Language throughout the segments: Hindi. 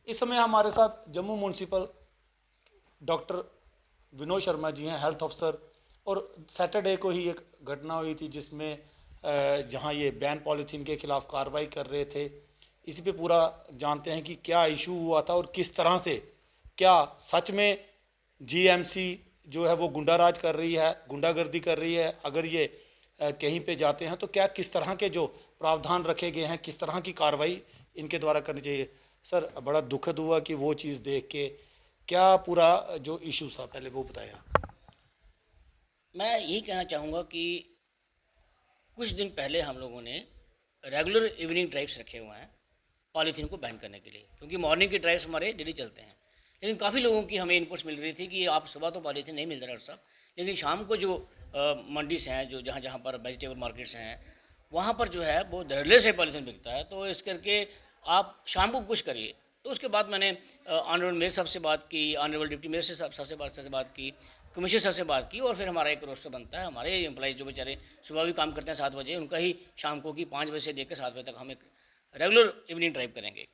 इस समय हमारे साथ जम्मू म्यूनसिपल डॉक्टर विनोद शर्मा जी हैं, हेल्थ ऑफिसर। और सैटरडे को ही एक घटना हुई थी जिसमें जहां ये बैन पॉलीथीन के खिलाफ कार्रवाई कर रहे थे। इसी पे पूरा जानते हैं कि क्या इशू हुआ था और किस तरह से, क्या सच में जीएमसी जो है वो गुंडाराज कर रही है, गुंडागर्दी कर रही है। अगर ये कहीं पे जाते हैं तो क्या किस तरह के जो प्रावधान रखे गए हैं, किस तरह की कार्रवाई इनके द्वारा करनी चाहिए। सर, बड़ा दुखद हुआ कि वो चीज़ देख के। क्या पूरा जो इशू था पहले वो बताया। मैं यही कहना चाहूँगा कि कुछ दिन पहले हम लोगों ने रेगुलर इवनिंग ड्राइव्स रखे हुए हैं पॉलीथीन को बैन करने के लिए, क्योंकि मॉर्निंग के ड्राइव्स हमारे डेली चलते हैं। लेकिन काफ़ी लोगों की हमें इनपुट्स मिल रही थी कि आप सुबह तो पॉलीथीन नहीं मिलता डॉक्टर साहब, लेकिन शाम को जो मंडीज हैं, जो जहाँ जहाँ पर वेजिटेबल मार्केट्स हैं, वहाँ पर जो है वो धड़ल्ले से पॉलीथीन बिकता है। तो इस करके आप शाम को कुछ करिए। तो उसके बाद मैंने ऑनरेबल मेयर साहब से बात की, ऑनरेबल डिप्टी मेयर से सबसे बात की, कमिश्नर साहब से बात की, और फिर हमारा एक रोस्टर बनता है। हमारे एम्प्लॉइज जो बेचारे सुबह भी काम करते हैं 7 बजे, उनका ही शाम को कि 5 बजे से लेकर 7 बजे तक हम एक रेगुलर इवनिंग ड्राइव करेंगे।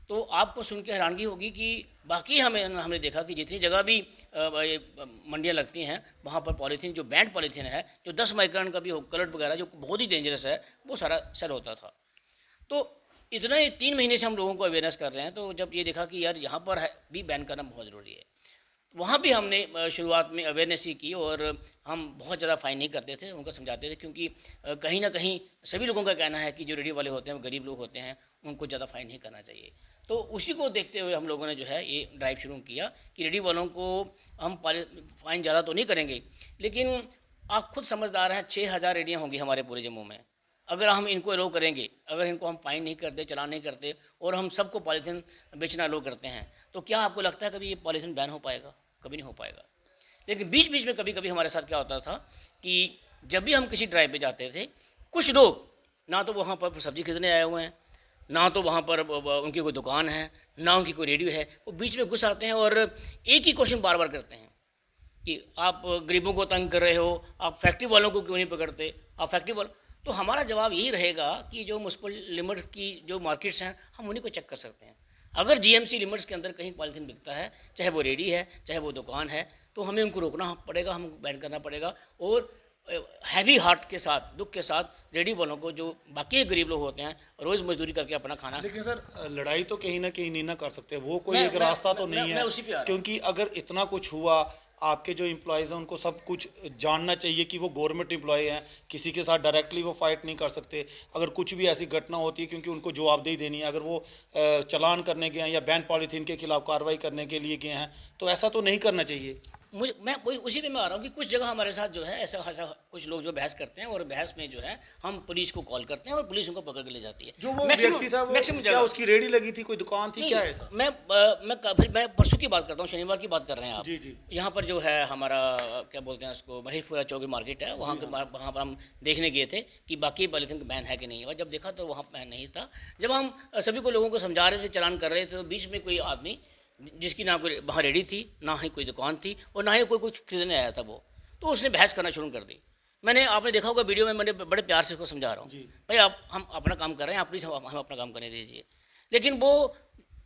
तो आपको सुन के हैरानगी होगी कि बाकी हमने देखा कि जितनी जगह भी मंडियाँ लगती हैं, वहाँ पर पॉलीथीन, जो बैंड पॉलीथीन है, जो 10 माइक्रोन का भी हो, कलर्ड वगैरह, जो बहुत ही डेंजरस है, वो सारा सेल होता था। तो इतना ही 3 महीने से हम लोगों को अवेयरनेस कर रहे हैं। तो जब ये देखा कि यार यहाँ पर है भी बैन करना बहुत ज़रूरी है, वहाँ भी हमने शुरुआत में अवेयरनेस ही की। और हम बहुत ज़्यादा फ़ाइन नहीं करते थे, उनको समझाते थे, क्योंकि कहीं ना कहीं सभी लोगों का कहना है कि जो रेडी वाले होते हैं वो गरीब लोग होते हैं, उनको ज़्यादा फ़ाइन नहीं करना चाहिए। तो उसी को देखते हुए हम लोगों ने जो है ये ड्राइव शुरू किया कि रेडी वालों को हम फ़ाइन ज़्यादा तो नहीं करेंगे, लेकिन आप खुद समझदार हैं, 6,000 रेडियाँ होंगी हमारे पूरे जम्मू में। अगर हम इनको अलो करेंगे, अगर इनको हम फ़ाइन नहीं करते, चालान नहीं करते, और हम सबको पॉलीथीन बेचना अलो करते हैं, तो क्या आपको लगता है कभी ये पॉलीथीन बैन हो पाएगा? कभी नहीं हो पाएगा। लेकिन बीच बीच में कभी कभी हमारे साथ क्या होता था कि जब भी हम किसी ड्राइव पे जाते थे, कुछ लोग ना तो वहाँ पर सब्जी खरीदने आए हुए हैं, ना तो वहाँ पर उनकी कोई दुकान है, ना उनकी कोई रेडियो है, वो बीच में घुस आते हैं और एक ही क्वेश्चन बार बार करते हैं कि आप गरीबों को तंग कर रहे हो, आप फैक्ट्री वालों को क्यों नहीं पकड़ते, आप फैक्ट्री वालों। तो हमारा जवाब यही रहेगा कि जो म्यूनसिपल लिमिट की जो मार्केट्स हैं, हम उन्हीं को चेक कर सकते हैं। अगर जीएमसी लिमिट्स के अंदर कहीं पॉलीथीन बिकता है, चाहे वो रेडी है, चाहे वो दुकान है, तो हमें उनको रोकना पड़ेगा, हमको बैन करना पड़ेगा। और हैवी हार्ट के साथ, दुख के साथ रेडी वालों को, जो बाकी गरीब लोग होते हैं, रोज़ मजदूरी करके अपना खाना। लेकिन सर, लड़ाई तो कहीं ना कहीं नहीं ना कर सकते, वो कोई मैं एक मैं रास्ता तो मैं, नहीं मैं, है। मैं उसी पे आ रहा हूँ। क्योंकि अगर इतना कुछ हुआ, आपके जो एम्प्लॉयज़ हैं उनको सब कुछ जानना चाहिए कि वो गवर्नमेंट एम्प्लॉय हैं, किसी के साथ डायरेक्टली वो फाइट नहीं कर सकते। अगर कुछ भी ऐसी घटना होती है, क्योंकि उनको जवाबदेही देनी है, अगर वो चालान करने गए हैं या बैन पॉलीथीन के खिलाफ कार्रवाई करने के लिए गए हैं, तो ऐसा तो नहीं करना चाहिए। मैं वही उसी पे मैं आ रहा हूँ कि कुछ जगह हमारे साथ जो है ऐसा ऐसा कुछ लोग जो बहस करते हैं, और बहस में जो है हम पुलिस को कॉल करते हैं और पुलिस उनको पकड़ के ले जाती है। जो वो मैक्सिमम व्यक्ति था, वो मैक्सिमम क्या जगह उसकी रेडी लगी थी, कोई दुकान थी, नहीं। क्या है था। मैं परसों की बात करता हूँ, शनिवार की बात कर रहे हैं आप। जी जी यहाँ पर जो है हमारा क्या बोलते हैं उसको, महेशपुरा चौकी मार्केट है, वहाँ जी के हाँ। वहाँ पर हम देखने गए थे कि बाकी पॉलीथीन बैन है कि नहीं है। और जब देखा तो वहाँ बैन नहीं था। जब हम सभी को लोगों को समझा रहे थे, चालान कर रहे थे, तो बीच में कोई आदमी जिसकी ना कोई वहाँ रेडी थी, ना ही कोई दुकान थी, और ना ही कोई कुछ खरीदने आया था, वो तो उसने बहस करना शुरू कर दी। मैंने आपने देखा होगा वीडियो में, मैंने बड़े प्यार से उसको समझा रहा हूँ, जी भाई आप हम अपना काम कर रहे हैं, आप प्लीज़ हम अपना काम करने दीजिए। लेकिन वो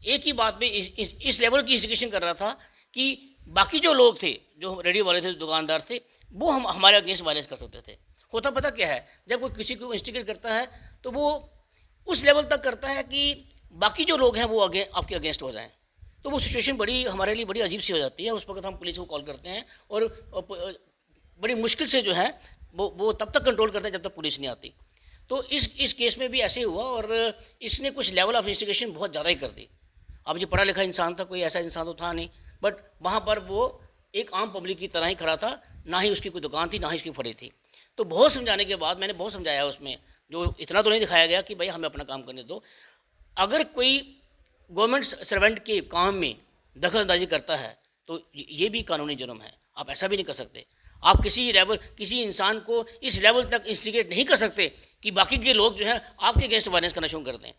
एक ही बात पे इस लेवल की इंस्टिगेशन कर रहा था कि बाकी जो लोग थे, जो रेडियो वाले थे, दुकानदार थे, वो हम हमारे अगेंस्ट वायलेंस कर सकते थे। होता पता क्या है, जब कोई किसी को इंस्टिगेट करता है तो वो उस लेवल तक करता है कि बाकी जो लोग हैं वो आपके अगेंस्ट हो जाएं। तो वो सिचुएशन बड़ी हमारे लिए बड़ी अजीब सी हो जाती है। उस वक्त हम पुलिस को कॉल करते हैं, और बड़ी मुश्किल से जो है वो तब तक कंट्रोल करते हैं जब तक पुलिस नहीं आती। तो इस केस में भी ऐसे हुआ, और इसने कुछ लेवल ऑफ इन्वेस्टिगेशन बहुत ज़्यादा ही कर दी। अब जो पढ़ा लिखा इंसान था, कोई ऐसा इंसान तो था नहीं, बट वहाँ पर वो एक आम पब्लिक की तरह ही खड़ा था, ना ही उसकी कोई दुकान थी, ना ही उसकी फड़ी थी। तो बहुत समझाने के बाद मैंने बहुत समझाया उसमें, जो इतना तो नहीं दिखाया गया कि भाई हमें अपना काम करने दो। अगर कोई गवर्नमेंट सर्वेंट के काम में दखल अंदाजी करता है तो ये भी कानूनी जुर्म है। आप ऐसा भी नहीं कर सकते। आप किसी इंसान को इस लेवल तक इंस्टिगेट नहीं कर सकते कि बाकी के लोग जो हैं आपके अगेंस्ट वायलेंस करना शुरू कर दें।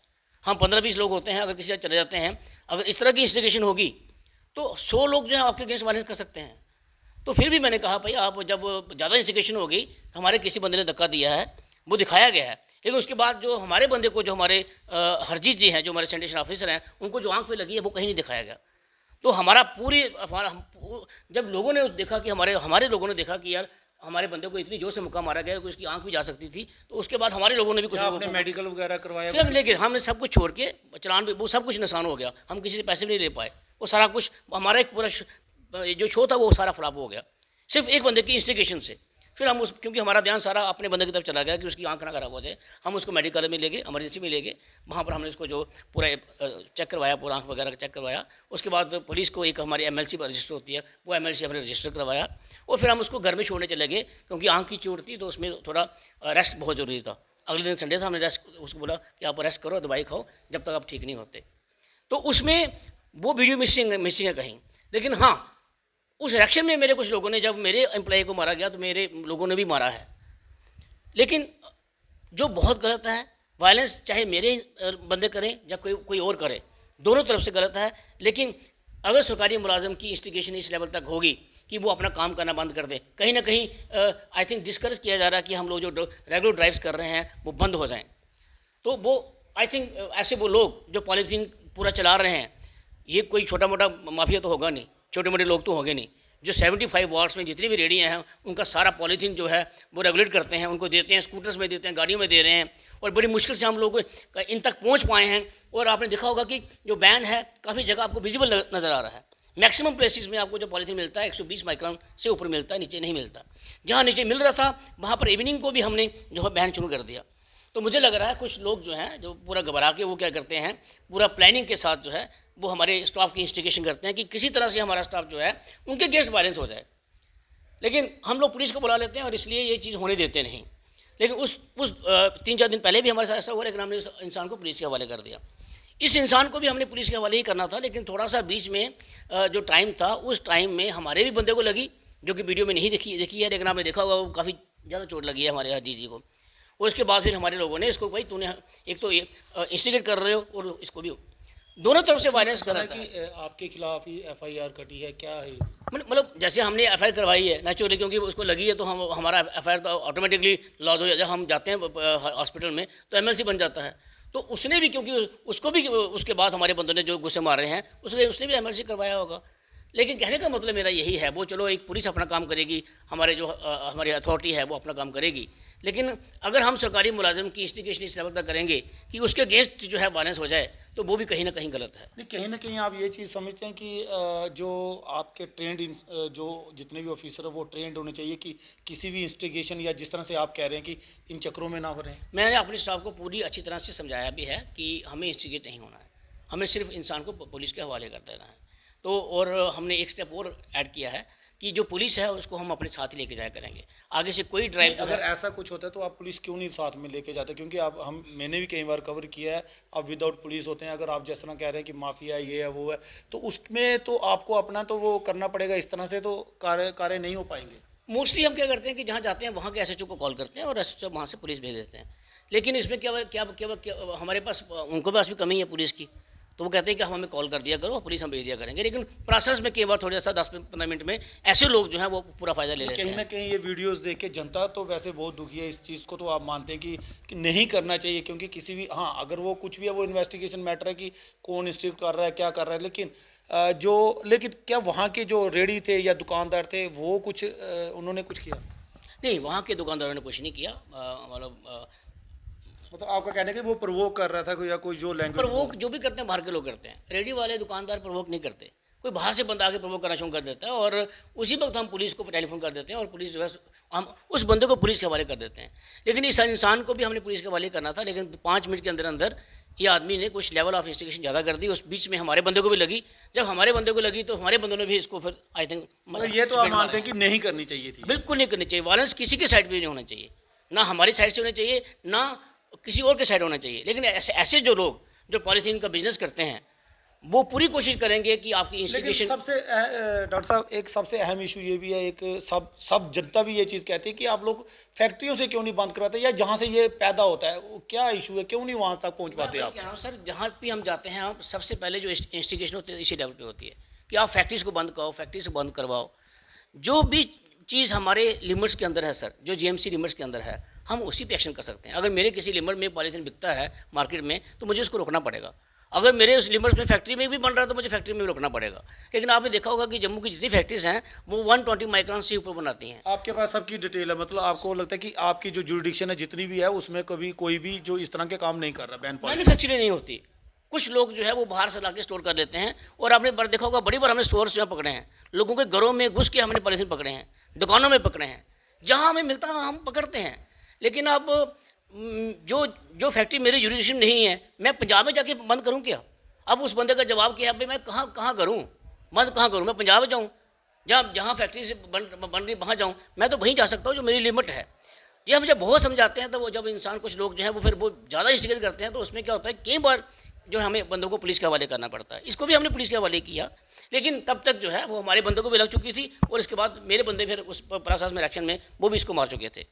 हम 15-20 लोग होते हैं, अगर किसी जगह चले जाते हैं, अगर इस तरह की इंस्टिगेशन होगी तो 100 लोग जो हैं आपके अगेंस्ट वायलेंस कर सकते हैं। तो फिर भी मैंने कहा भाई आप जब ज़्यादा इंस्टिगेशन होगी, हमारे किसी बंदे ने धक्का दिया है, वो दिखाया गया है, लेकिन उसके बाद जो हमारे बंदे को, जो हमारे हरजीत जी हैं, जो हमारे सैनिटेशन ऑफिसर हैं, उनको जो आंख पे लगी है वो कहीं नहीं दिखाया गया। तो जब लोगों ने देखा कि हमारे लोगों ने देखा कि यार हमारे बंदे को इतनी जोर से मुक्का मारा गया कि उसकी आंख भी जा सकती थी, तो उसके बाद हमारे लोगों ने भी कुछ क्या आपने मेडिकल वगैरह करवाया? फिर हम लेके हमने सब कुछ छोड़ के चलान भी, वो सब कुछ नुकसान हो गया, हम किसी से पैसे भी नहीं ले पाए, वो सारा कुछ हमारा एक पूरा जो शो था वो सारा फ्लॉप हो गया, सिर्फ एक बंदे की इंस्टिगेशन से। फिर हम क्योंकि हमारा ध्यान सारा अपने बंदे की तरफ चला गया कि उसकी आंख ना खराब हो जाए, हम उसको मेडिकल में ले गए, इमरजेंसी में ले गए, वहाँ पर हमने उसको जो पूरा चेक करवाया, पूरा आंख वगैरह चेक करवाया। उसके बाद पुलिस को एक हमारी MLC रजिस्टर होती है, वो MLC हमने रजिस्टर करवाया, और फिर हम उसको घर में छोड़ने चले गए, क्योंकि आंख की चोट थी तो उसमें थोड़ा रेस्ट बहुत ज़रूरी था। अगले दिन संडे था, हमने रेस्ट उसको बोला कि आप रेस्ट करो, दवाई खाओ जब तक आप ठीक नहीं होते। तो उसमें वो वीडियो मिसिंग है कहीं। लेकिन हाँ, उस एक्शन में मेरे कुछ लोगों ने, जब मेरे एम्प्लॉय को मारा गया तो मेरे लोगों ने भी मारा है, लेकिन जो बहुत गलत है, वायलेंस चाहे मेरे बंदे करें या कोई और करे, दोनों तरफ से गलत है। लेकिन अगर सरकारी मुलाजिम की इंस्टिगेशन इस लेवल तक होगी कि वो अपना काम करना बंद कर दे, कहीं ना कहीं आई थिंक डिस्करेज किया जा रहा है कि हम लोग जो रेगुलर ड्राइव्स कर रहे हैं वो बंद हो जाएं, तो वो आई थिंक ऐसे वो लोग जो पॉलीथीन पूरा चला रहे हैं, ये कोई छोटा मोटा माफिया तो होगा नहीं, छोटे मोटे लोग तो होंगे नहीं। जो 75 वार्ड्स में जितनी भी रेडियाँ हैं, उनका सारा पॉलीथीन जो है वो रेगुलेट करते हैं, उनको देते हैं, स्कूटर्स में देते हैं, गाड़ियों में दे रहे हैं, और बड़ी मुश्किल से हम लोग इन तक पहुंच पाए हैं। और आपने देखा होगा कि जो बैन है काफ़ी जगह आपको विजिबल नज़र आ रहा है। मैक्सिमम प्लेसेस में आपको जो पॉलीथीन मिलता है 120 माइक्रोन से ऊपर मिलता है, नीचे नहीं मिलता। जहाँ नीचे मिल रहा था वहाँ पर इवनिंग को भी हमने जो है बैन शुरू कर दिया। तो मुझे लग रहा है कुछ लोग जो हैं, जो पूरा घबरा के वो क्या करते हैं, पूरा प्लानिंग के साथ जो है वो हमारे स्टाफ की इंस्टिगेशन करते हैं कि किसी तरह से हमारा स्टाफ जो है उनके अगेंस्ट वायलेंस हो जाए। लेकिन हम लोग पुलिस को बुला लेते हैं और इसलिए ये चीज़ होने देते नहीं। लेकिन उस 3-4 दिन पहले भी हमारे साथ ऐसा हुआ, लेकिन हमने इस इंसान को पुलिस के हवाले कर दिया। इस इंसान को भी हमने पुलिस के हवाले ही करना था, लेकिन थोड़ा सा बीच में जो टाइम था, उस टाइम में हमारे भी बंदे को लगी, जो कि वीडियो में नहीं देखी है, लेकिन आपने देखा होगा वो काफ़ी ज़्यादा चोट लगी है हमारे हरजीत जी को। और उसके बाद फिर हमारे लोगों ने इसको, भाई तूने एक तो इंस्टिगेट कर रहे हो और इसको भी, दोनों तरफ से वायलेंस कर रहा है। आपके खिलाफ ही FIR कटी है, क्या है? मतलब जैसे हमने FIR करवाई है नेचुरली, क्योंकि उसको लगी है तो हमारा FIR तो ऑटोमेटिकली लॉज हो जाता है। जब हम जाते हैं हॉस्पिटल में तो MLC बन जाता है। तो उसने भी, क्योंकि उसको भी उसके बाद हमारे बंदों ने जो गुस्से मार रहे हैं, उसने भी MLC करवाया होगा। लेकिन कहने का मतलब मेरा यही है, वो चलो एक पुलिस अपना काम करेगी, हमारे जो हमारी अथॉरिटी है वो अपना काम करेगी, लेकिन अगर हम सरकारी मुलाजिम की इंस्टिगेशन इस लेवल तक करेंगे कि उसके अगेंस्ट जो है वायलेंस हो जाए, तो वो भी कहीं ना कहीं गलत है। नहीं, कहीं ना कहीं आप ये चीज़ समझते हैं कि जो आपके ट्रेंड जो जितने भी ऑफिसर है वो ट्रेंड होने चाहिए कि किसी भी इंस्टिगेशन या जिस तरह से आप कह रहे हैं कि इन चक्रों में ना हो रहे हैं? मैंने अपने स्टाफ को पूरी अच्छी तरह से समझाया भी है कि हमें इंस्टिगेट नहीं होना है, हमें सिर्फ इंसान को पुलिस के हवाले कर देना है। तो और हमने एक स्टेप और ऐड किया है कि जो पुलिस है उसको हम अपने साथ ही लेके जाया करेंगे, आगे से कोई ड्राइव नहीं, अगर ऐसा कुछ होता है तो आप पुलिस क्यों नहीं साथ में लेके जाते? क्योंकि आप मैंने भी कई बार कवर किया है, आप विदाउट पुलिस होते हैं। अगर आप जिस तरह कह रहे हैं कि माफिया ये है वो है, तो उसमें तो आपको अपना तो वो करना पड़ेगा, इस तरह से तो कार्य नहीं हो पाएंगे। मोस्टली हम क्या करते हैं कि जहाँ जाते हैं वहाँ के SHO को कॉल करते हैं और SHO वहाँ से पुलिस भेज देते हैं। लेकिन इसमें क्या क्या क्या, क्या हमारे पास, उनको पास भी कमी है पुलिस की, तो वो कहते हैं कि हम हमें कॉल कर दिया करो, पुलिस हम भेज दिया करेंगे। लेकिन प्रोसेस में कई बार थोड़ा सा 10-15 मिनट में ऐसे लोग जो हैं वो पूरा फ़ायदा ले लेते कहीं हैं। ना कहीं ये वीडियोस देख के जनता तो वैसे बहुत दुखी है इस चीज़ को, तो आप मानते हैं कि नहीं करना चाहिए? क्योंकि किसी भी, हाँ अगर वो कुछ भी है वो इन्वेस्टिगेशन मैटर है कि कौन इंस्टिगेट कर रहा है, क्या कर रहा है, लेकिन लेकिन क्या वहाँ के जो रेडी थे या दुकानदार थे वो कुछ उन्होंने कुछ किया? नहीं, वहाँ के दुकानदारों ने कुछ नहीं किया। मतलब आपका कहना है कि वो प्रवोक कर रहा था या कोई जो लैंग्वेज? प्रवोक जो भी करते हैं बाहर के लोग करते हैं, रेडी वाले दुकानदार प्रवोक नहीं करते। कोई बाहर से बंदा आके प्रवोक करना शुरू कर देता है और उसी वक्त हम पुलिस को टेलीफोन कर देते हैं और पुलिस जो है हम उस बंदे को पुलिस के हवाले कर देते हैं। लेकिन इस इंसान को भी हमने पुलिस के हवाले करना था, लेकिन 5 मिनट के अंदर अंदर ये आदमी ने कुछ लेवल ऑफ इन्वेस्टिगेशन ज़्यादा कर दी। उस बीच में हमारे बंदे को भी लगी, जब हमारे बंदे को लगी तो हमारे बंदों ने भी इसको फिर आई थिंक, मतलब ये तो आप मानते हैं कि नहीं करनी चाहिए थी? बिल्कुल नहीं करनी चाहिए। वायलेंस किसी के साइड पर नहीं होना चाहिए, ना हमारी साइड से होना चाहिए, ना किसी और के साइड होना चाहिए। लेकिन ऐसे जो लोग जो पॉलीथीन का बिजनेस करते हैं वो पूरी कोशिश करेंगे कि आपकी इंस्टिगेशन। सबसे डॉक्टर साहब एक सबसे अहम इशू ये भी है, एक सब जनता भी ये चीज़ कहती है कि आप लोग फैक्ट्रियों से क्यों नहीं बंद करवाते, या जहाँ से ये पैदा होता है वो क्या इशू है, क्यों नहीं वहाँ तक पहुँच पाते आप? कह रहा हूँ सर, जहाँ भी हम जाते हैं हम सबसे पहले जो इंस्टिगेशन होती है इसी लेवल पे होती है कि आप फैक्ट्रीज को बंद कराओ, फैक्ट्री से बंद करवाओ। जो भी चीज़ हमारे लिमिट्स के अंदर है सर, जो GMC लिमिट्स के अंदर है, हम उसी पे एक्शन कर सकते हैं। अगर मेरे किसी लिमिट में पॉलीथीन बिकता है मार्केट में तो मुझे उसको रोकना पड़ेगा। अगर मेरे उस लिमिट्स में फैक्ट्री में भी बन रहा है तो मुझे फैक्ट्री में भी रोकना पड़ेगा। लेकिन आपने देखा होगा कि जम्मू की जितनी फैक्ट्रीज हैं वो 120 माइक्रॉन से ऊपर बनाती हैं। आपके पास सबकी डिटेल है, मतलब आपको लगता है कि आपकी जो जुरिडिक्शन है जितनी भी है उसमें कभी कोई भी जो इस तरह के काम नहीं कर रहा बैन पॉलिसी? मैन्युफैक्चरिंग नहीं होती। कुछ लोग जो है वो बाहर से लाके स्टोर कर लेते हैं। और आपने बार देखा होगा बड़ी बार हमने स्टोर्स जो है पकड़े हैं, लोगों के घरों में घुस के हमने पॉलीथीन पकड़े हैं, दुकानों में पकड़े हैं, जहाँ हमें मिलता है हम पकड़ते हैं। लेकिन अब जो जो फैक्ट्री मेरी जुरिडिक्शन में नहीं है, मैं पंजाब में जाके बंद करूँ क्या? अब उस बंदे का जवाब क्या है, भाई मैं कहाँ कहाँ करूँ, बंद कहाँ करूँ? मैं पंजाब जाऊँ, जहाँ जहाँ फैक्ट्री से बन रही वहाँ जाऊँ? मैं तो वहीं जा सकता हूँ जो मेरी लिमिट है। ये हम जब बहुत समझाते हैं तो वो जब इंसान कुछ लोग जो हैं वो फिर वो ज़्यादा इंस्टिगेट करते हैं तो उसमें क्या होता है, कई बार जो है हमें बंदों को पुलिस के हवाले करना पड़ता है। इसको भी हमने पुलिस के हवाले किया, लेकिन तब तक जो है वो हमारे बंदों को भी लग चुकी थी और इसके बाद मेरे बंदे फिर उस प्रोसेस में एक्शन में वो भी इसको मार चुके थे।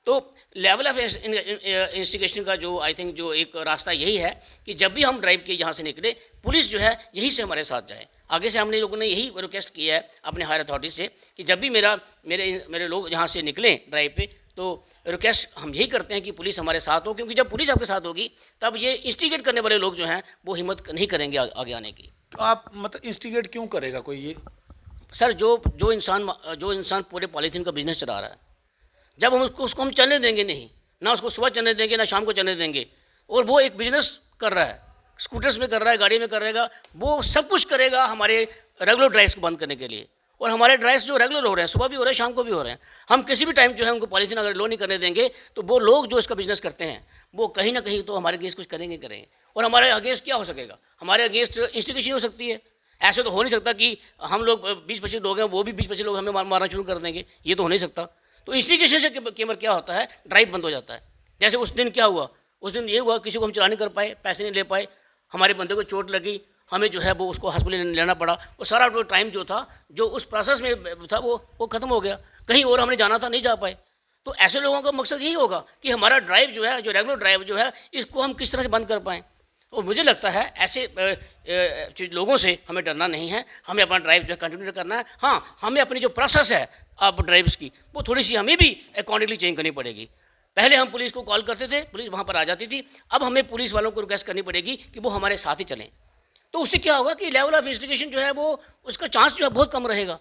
तो लेवल ऑफ इंस्टिगेशन का जो आई थिंक जो एक रास्ता यही है कि जब भी हम ड्राइव के यहाँ से निकले, पुलिस जो है यहीं से हमारे साथ जाए। आगे से हमने लोगों ने यही रिक्वेस्ट किया है अपने हायर अथॉरिटी से कि जब भी मेरे लोग यहाँ से निकलें ड्राइव पे तो रिक्वेस्ट हम यही करते हैं कि पुलिस हमारे साथ हो, क्योंकि जब पुलिस आपके साथ होगी तब ये इंस्टिगेट करने वाले लोग जो हैं वो हिम्मत नहीं करेंगे आगे आने की। तो आप मतलब इंस्टिगेट क्यों करेगा कोई ये? सर जो इंसान पूरे पॉलीथीन का बिजनेस चला रहा है, जब हम उसको हम चलने देंगे नहीं, ना उसको सुबह चलने देंगे ना शाम को चलने देंगे, और वो एक बिजनेस कर रहा है, स्कूटर्स में कर रहा है, गाड़ी में कर रहेगा, वो सब कुछ करेगा हमारे रेगुलर ड्राइव्स को बंद करने के लिए। और हमारे ड्राइव्स जो रेगुलर हो रहे हैं, सुबह भी हो रहे हैं, शाम को भी हो रहे हैं, हम किसी भी टाइम जो है उनको पॉलीथीन अगर लो नहीं करने देंगे तो वो लोग जो इसका बिजनेस करते हैं वो कहीं ना कहीं तो हमारे अगेंस्ट कुछ करेंगे। और हमारे अगेंस्ट क्या हो सकेगा? हमारे अगेंस्ट इंस्टिगेशन हो सकती है। ऐसे तो हो नहीं सकता कि हम लोग 20-25 लोग हैं, वो भी 20-25 लोग हमें मारना शुरू कर देंगे, ये तो हो नहीं सकता। तो इंस्टिगेशन से केवल क्या होता है, ड्राइव बंद हो जाता है। जैसे उस दिन क्या हुआ, उस दिन ये हुआ किसी को हम चला नहीं कर पाए, पैसे नहीं ले पाए, हमारे बंदे को चोट लगी, हमें जो है वो उसको हॉस्पिटल लेना पड़ा। वो सारा वो टाइम जो था, जो उस प्रोसेस में था वो ख़त्म हो गया। कहीं और हमने जाना था, नहीं जा पाए। तो ऐसे लोगों का मकसद यही होगा कि हमारा ड्राइव जो है, जो रेगुलर ड्राइव जो है, इसको हम किस तरह से बंद कर पाएँ। और मुझे लगता है ऐसे लोगों से हमें डरना नहीं है, हमें अपना ड्राइव जो है कंटिन्यू करना है। हाँ, हमें अपनी जो प्रोसेस है अब ड्राइव्स की वो थोड़ी सी हमें भी अकॉर्डिंगली चेंज करनी पड़ेगी। पहले हम पुलिस को कॉल करते थे, पुलिस वहाँ पर आ जाती थी, अब हमें पुलिस वालों को रिक्वेस्ट करनी पड़ेगी कि वो हमारे साथ ही चलें। तो उससे क्या होगा कि लेवल ऑफ इन्वेस्टिगेशन जो है वो उसका चांस जो है बहुत कम रहेगा।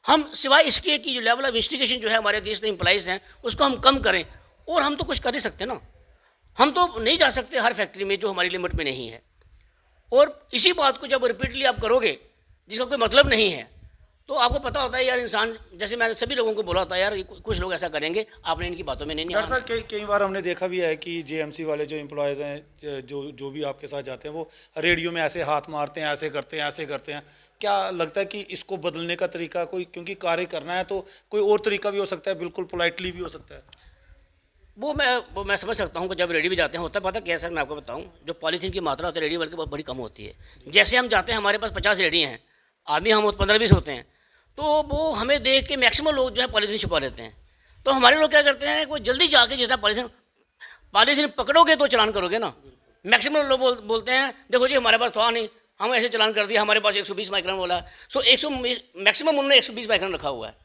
हम सिवाय इसके कि जो लेवल ऑफ इन्वेस्टिगेशन जो है हमारे अगेंस्ट एम्प्लॉइज़ हैं उसको हम कम करें, और हम तो कुछ कर नहीं सकते ना, हम तो नहीं जा सकते हर फैक्ट्री में जो हमारी लिमिट में नहीं है। और इसी बात को जब रिपीटली आप करोगे जिसका कोई मतलब नहीं है, तो आपको पता होता है यार इंसान, जैसे मैंने सभी लोगों को बोला था यार कुछ लोग ऐसा करेंगे, आपने इनकी बातों में नहीं डॉक्टर साहब कई बार हमने देखा भी है कि जेएमसी वाले जो एम्प्लॉयज़ हैं, जो भी आपके साथ जाते हैं, वो रेडियो में ऐसे हाथ मारते हैं, ऐसे करते हैं। क्या लगता है कि इसको बदलने का तरीका कोई, क्योंकि कार्य करना है तो कोई और तरीका भी हो सकता है, बिल्कुल पोलाइटली भी हो सकता है? वो मैं समझ सकता हूँ कि जब रेडी भी जाते हैं होता है, पता क्या सर, मैं आपको बताऊँ, जो पॉलीथीन की मात्रा होती है रेडी वाले की बहुत बड़ी कम होती है। जैसे हम जाते हैं, हमारे पास 50 रेडी हैं, आदमी हम 15-20 होते हैं, तो वो हमें देख के मैक्सिमम लोग जो है पॉलीथीन छुपा लेते हैं। तो हमारे लोग क्या करते हैं, वो जल्दी जाके जितना पॉलीथीन पकड़ोगे तो चलान करोगे ना। मैक्सिमम लोग बोलते हैं देखो जी हमारे पास था नहीं, हम ऐसे चलान कर दिया, हमारे पास 120 माइक्रॉन बोला है। सो 100 मैक्सिमम उन्होंने 120 माइक्रॉन रखा हुआ है,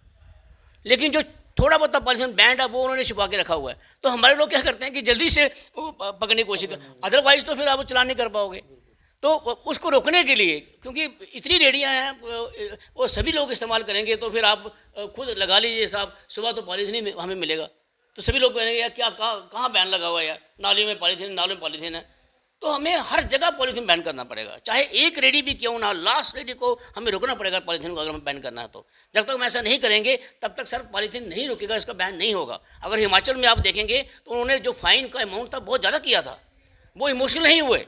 लेकिन जो थोड़ा बहुत पॉलीथीन बैंड है वो उन्होंने छुपा के रखा हुआ है। तो हमारे लोग क्या करते हैं कि जल्दी से वो पकड़ने की कोशिश कर, अदरवाइज तो फिर आप चलान नहीं कर पाओगे। तो उसको रोकने के लिए, क्योंकि इतनी रेडियाँ हैं वो सभी लोग इस्तेमाल करेंगे, तो फिर आप खुद लगा लीजिए साहब, सुबह तो पॉलीथीन ही हमें मिलेगा, तो सभी लोग कहेंगे यार क्या कहाँ बैन लगा हुआ है यार, नालियों में पॉलीथीन है। तो हमें हर जगह पॉलीथीन बैन करना पड़ेगा, चाहे एक रेडी भी क्यों ना, लास्ट रेडी को हमें रोकना पड़ेगा पॉलीथीन को, अगर हमें बैन करना है तो। जब तक हम ऐसा नहीं करेंगे तब तक सर पॉलीथीन नहीं रुकेगा, इसका बैन नहीं होगा। अगर हिमाचल में आप देखेंगे तो उन्होंने जो फाइन का अमाउंट था बहुत ज़्यादा किया था, वो इमोशनल नहीं हुए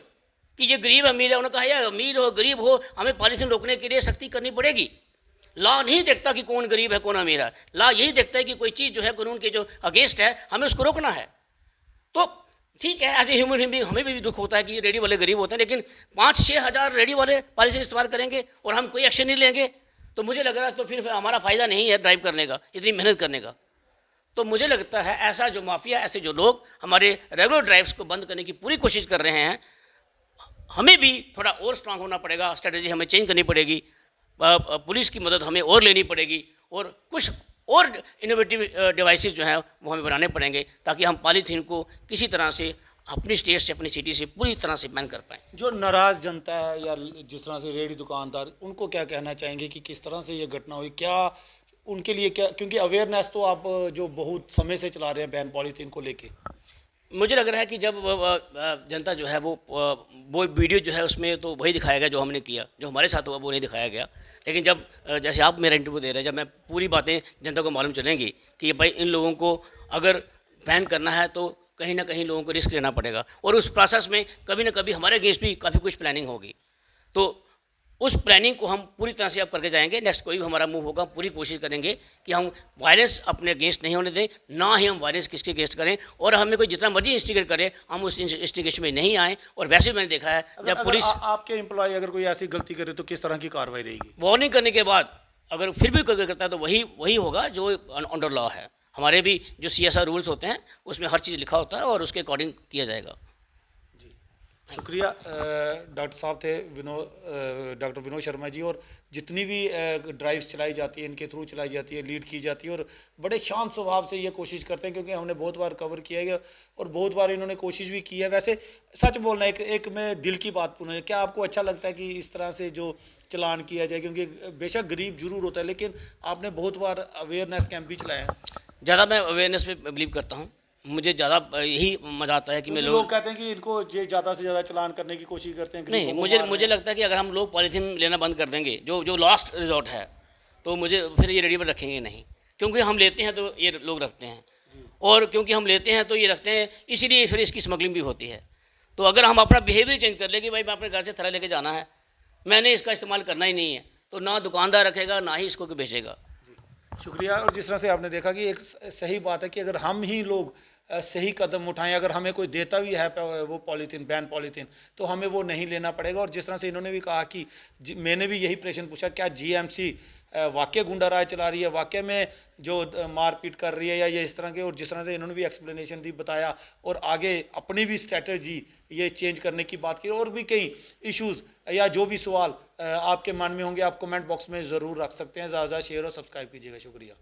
कि ये गरीब अमीर है, उन्होंने कहा यार अमीर हो गरीब हो, हमें पॉलीथीन रोकने के लिए सख्ती करनी पड़ेगी। लॉ नहीं देखता कि कौन गरीब है कौन अमीर है, लॉ यही देखता है कि कोई चीज़ जो है कानून के जो अगेंस्ट है हमें उसको रोकना है। तो ठीक है, एज ए ह्यूमन बीइंग हमें भी दुख होता है कि रेडी वाले गरीब होते हैं, लेकिन 5-6 हज़ार रेडी वाले पॉलीथीन इस्तेमाल करेंगे और हम कोई एक्शन नहीं लेंगे, तो मुझे लग रहा है तो फिर हमारा फ़ायदा नहीं है ड्राइव करने का, इतनी मेहनत करने का। तो मुझे लगता है ऐसा जो माफिया, ऐसे जो लोग हमारे रेगुलर ड्राइव्स को बंद करने की पूरी कोशिश कर रहे हैं, हमें भी थोड़ा और स्ट्रांग होना पड़ेगा, स्ट्रेटजी हमें चेंज करनी पड़ेगी, पुलिस की मदद हमें और लेनी पड़ेगी, और कुछ और इनोवेटिव डिवाइसेस जो हैं वो हमें बनाने पड़ेंगे, ताकि हम पॉलीथीन को किसी तरह से अपनी स्टेट से, अपनी सिटी से पूरी तरह से बैन कर पाएँ। जो नाराज जनता है या जिस तरह से रेडी दुकानदार, उनको क्या कहना चाहेंगे कि किस तरह से ये घटना हुई, क्या उनके लिए क्या, क्योंकि अवेयरनेस तो आप जो बहुत समय से चला रहे हैं बैन पॉलीथीन को लेके। मुझे लग रहा है कि जब जनता जो है वो वीडियो जो है उसमें तो वही दिखाया गया जो हमने किया, जो हमारे साथ हुआ वो नहीं दिखाया गया। लेकिन जब जैसे आप मेरा इंटरव्यू दे रहे हैं, जब मैं पूरी बातें जनता को मालूम चलेंगी कि भाई इन लोगों को अगर बैन करना है तो कहीं ना कहीं लोगों को रिस्क लेना पड़ेगा, और उस प्रोसेस में कभी ना कभी हमारे अगेंस्ट भी काफ़ी कुछ प्लानिंग होगी। तो उस प्लानिंग को हम पूरी तरह से अब करके जाएंगे। नेक्स्ट कोई भी हमारा मूव होगा, पूरी कोशिश करेंगे कि हम वायलेंस अपने अगेंस्ट नहीं होने दें, ना ही हम वायलेंस किसके अगेंस्ट करें, और हमें कोई जितना मर्जी इंस्टिगेट करे हम उस इंस्टिगेशन में नहीं आए। और वैसे भी मैंने देखा है अगर, जब अगर पुलिस आपके एम्प्लॉय अगर कोई ऐसी गलती करे तो किस तरह की कार्रवाई रहेगी? वार्निंग करने के बाद अगर फिर भी कोई करता है तो वही वही होगा जो अंडर लॉ है। हमारे भी जो CSR रूल्स होते हैं उसमें हर चीज़ लिखा होता है और उसके अकॉर्डिंग किया जाएगा। जी, शुक्रिया। डॉक्टर साहब थे डॉक्टर विनोद शर्मा जी, और जितनी भी ड्राइव्स चलाई जाती है इनके थ्रू चलाई जाती है, लीड की जाती है, और बड़े शांत स्वभाव से ये कोशिश करते हैं, क्योंकि हमने बहुत बार कवर किया है और बहुत बार इन्होंने कोशिश भी की है। वैसे सच बोलना, एक मैं दिल की बात पूछना, क्या आपको अच्छा लगता है कि इस तरह से जो चलान किया जाए? क्योंकि बेशक गरीब जरूर होता है, लेकिन आपने बहुत बार अवेयरनेस कैंप भी चलाया है। ज़्यादा मैं अवेयरनेस पे बिलीव करता हूँ। मुझे ज़्यादा यही मज़ा आता है कि मैं क्योंकि लोग कहते हैं कि इनको ये ज़्यादा से ज़्यादा चलान करने की कोशिश करते हैं, नहीं, गरीबों को मुझे मार रहे मुझे हैं। लगता है कि अगर हम लोग पॉलीथीन लेना बंद कर देंगे, जो जो लास्ट रिजॉर्ट है, तो मुझे फिर ये रेडी पर रखेंगे नहीं, क्योंकि हम लेते हैं तो ये लोग रखते हैं, और क्योंकि हम लेते हैं तो ये रखते हैं, इसीलिए फिर इसकी स्मगलिंग भी होती है। तो अगर हम अपना बिहेवियर चेंज कर ले कि भाई मैं अपने घर से थैला लेके जाना है, मैंने इसका इस्तेमाल करना ही नहीं है, तो ना दुकानदार रखेगा ना ही इसको कोई बेचेगा। शुक्रिया। और जिस तरह से आपने देखा कि एक सही बात है कि अगर हम ही लोग सही कदम उठाएं, अगर हमें कोई देता भी है वो पॉलीथीन, बैन पॉलीथीन, तो हमें वो नहीं लेना पड़ेगा। और जिस तरह से इन्होंने भी कहा कि मैंने भी यही प्रश्न पूछा, क्या GMC वाकई गुंडा राज चला रही है, वाकई में जो मारपीट कर रही है, या ये इस तरह के? और जिस तरह से इन्होंने भी एक्सप्लेनेशन दी, बताया, और आगे अपनी भी स्ट्रेटजी ये चेंज करने की बात की। और भी कई इश्यूज़ या जो भी सवाल आपके मन में होंगे, आप कमेंट बॉक्स में ज़रूर रख सकते हैं। ज़्यादा शेयर और सब्सक्राइब कीजिएगा। शुक्रिया।